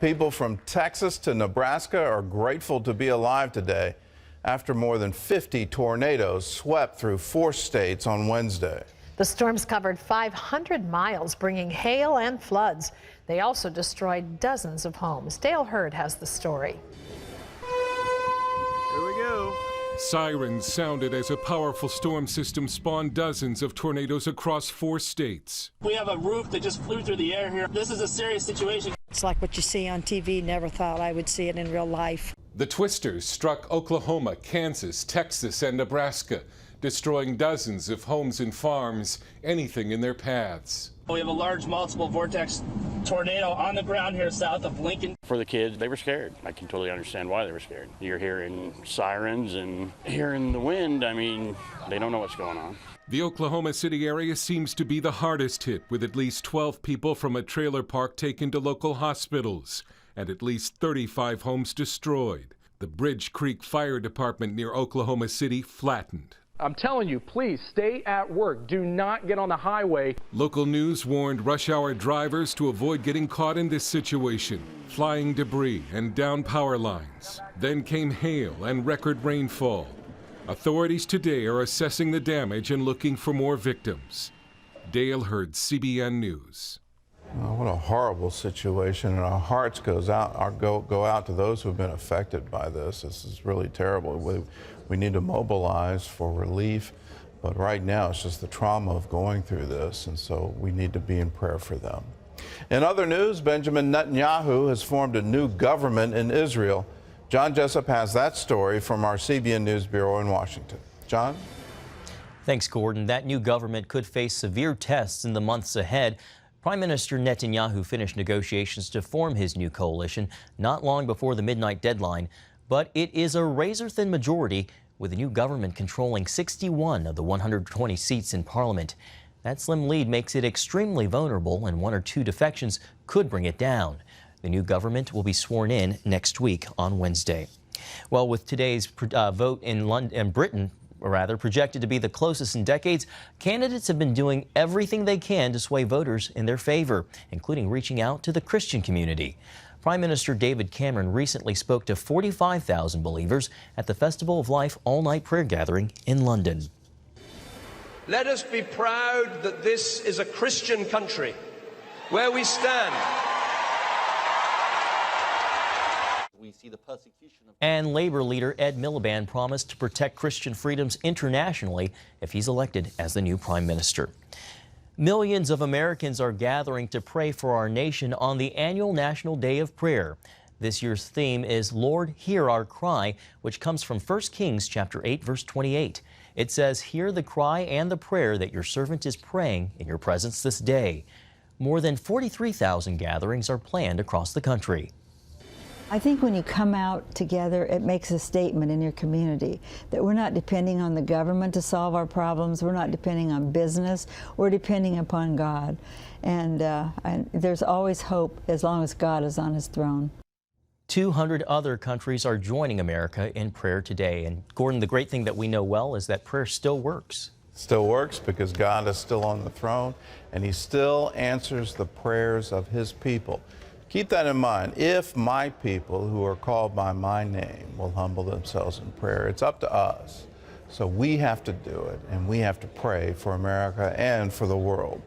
People from Texas to Nebraska are grateful to be alive today after more than 50 tornadoes swept through 4 states on Wednesday. The storms covered 500 miles, bringing hail and floods. They also destroyed dozens of homes. Dale Hurd has the story. Here we go. Sirens sounded as a powerful storm system spawned dozens of tornadoes across 4 states. We have a roof that just flew through the air here. This is a serious situation. It's like what you see on TV. Never thought I would see it in real life. The twisters struck Oklahoma, Kansas, Texas, and Nebraska, destroying dozens of homes and farms, anything in their paths. We have a large multiple vortex tornado on the ground here south of Lincoln. For the kids, they were scared. I can totally understand why they were scared. You're hearing sirens and hearing the wind. I mean, they don't know what's going on. The Oklahoma City area seems to be the hardest hit, with at least 12 people from a trailer park taken to local hospitals and at least 35 homes destroyed. The Bridge Creek Fire Department near Oklahoma City flattened. I'm telling you, please stay at work. Do not get on the highway. Local news warned rush hour drivers to avoid getting caught in this situation. Flying debris and down power lines. Then came hail and record rainfall. Authorities today are assessing the damage and looking for more victims. Dale Hurd, CBN News. Oh, what a horrible situation, and our hearts go out to those who have been affected by this. This is really terrible. We need to mobilize for relief, but right now it's just the trauma of going through this, and so we need to be in prayer for them. In other news, Benjamin Netanyahu has formed a new government in Israel. John Jessup has that story from our CBN News Bureau in Washington. John? Thanks, Gordon. That new government could face severe tests in the months ahead. Prime Minister Netanyahu finished negotiations to form his new coalition not long before the midnight deadline, but it is a razor-thin majority, with the new government controlling 61 of the 120 seats in parliament. That slim lead makes it extremely vulnerable, and 1 or 2 defections could bring it down. The new government will be sworn in next week on Wednesday. Well, with today's vote in Britain, projected to be the closest in decades, candidates have been doing everything they can to sway voters in their favor, including reaching out to the Christian community. Prime Minister David Cameron recently spoke to 45,000 believers at the Festival of Life all-night prayer gathering in London. Let us be proud that this is a Christian country where we stand. And Labor leader Ed Miliband promised to protect Christian freedoms internationally if he's elected as the new prime minister. Millions of Americans are gathering to pray for our nation on the annual National Day of Prayer. This year's theme is Lord, Hear Our Cry, which comes from 1 Kings chapter 8, verse 28. It says, "Hear the cry and the prayer that your servant is praying in your presence this day." More than 43,000 gatherings are planned across the country. I think when you come out together, it makes a statement in your community that we're not depending on the government to solve our problems. We're not depending on business. We're depending upon God. And there's always hope as long as God is on his throne. 200 other countries are joining America in prayer today. And Gordon, the great thing that we know well is that prayer still works. Still works because God is still on the throne, and he still answers the prayers of his people. Keep that in mind. If my people who are called by my name will humble themselves in prayer, it's up to us. So we have to do it, and we have to pray for America and for the world.